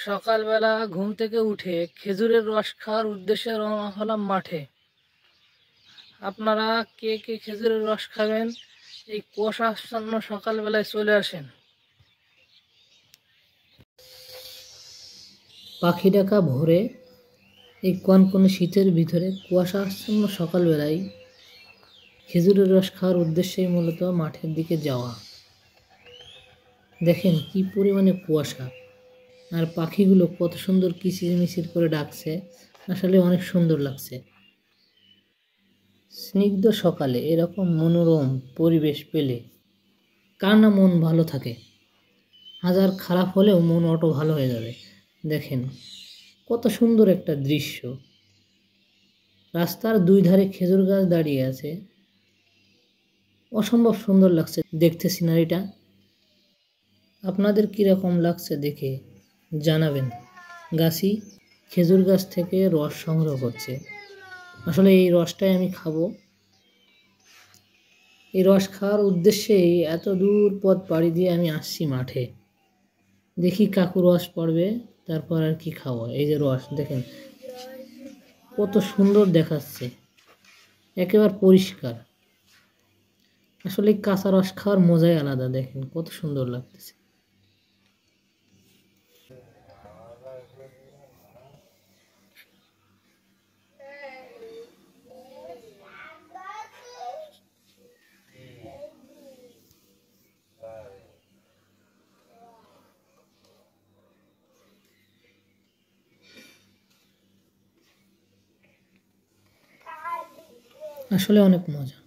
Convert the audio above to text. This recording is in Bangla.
সকালবেলা ঘুম থেকে উঠে খেজুরের রস খাওয়ার উদ্দেশ্যে রওনা হলাম মাঠে। আপনারা কে কে খেজুরের রস খাবেন এই কুয়াশাচ্ছন্ন সকালবেলায় চলে আসেন। পাখি ডাকা ভোরে এই কনকনে শীতের ভিতরে কুয়াশাচ্ছন্ন সকালবেলায় খেজুরের রস খাওয়ার উদ্দেশ্যেই মূলত মাঠের দিকে যাওয়া। দেখেন কি পরিমাণে কুয়াশা, আর পাখিগুলো কত সুন্দর কিচিরমিচির করে ডাকছে, আসলে অনেক সুন্দর লাগছে। স্নিগ্ধ সকালে এরকম মনোরম পরিবেশ পেলে কার না মন ভালো থাকে। হাজার খারাপ হলেও মন অটো ভালো হয়ে যাবে। দেখেন কত সুন্দর একটা দৃশ্য, রাস্তার দুই ধারে খেজুর গাছ দাঁড়িয়ে আছে, অসম্ভব সুন্দর লাগছে দেখতে সিনারিটা। আপনাদের কীরকম লাগছে দেখে জানাবেন। গাছি খেজুর গাছ থেকে রস সংগ্রহ করছে, আসলে এই রসটাই আমি খাবো। এই রস খাওয়ার উদ্দেশ্যেই এত দূর পথ পাড়ি দিয়ে আমি আসছি মাঠে। দেখি কাকু রস পড়বে, তারপর আর কি খাবো। এই যে রস দেখেন কত সুন্দর দেখাচ্ছে, একেবারে পরিষ্কার। আসলে কাঁচা রস খাওয়ার মজাই আলাদা, দেখেন কত সুন্দর লাগতেছে। আসলে অনেক মজা।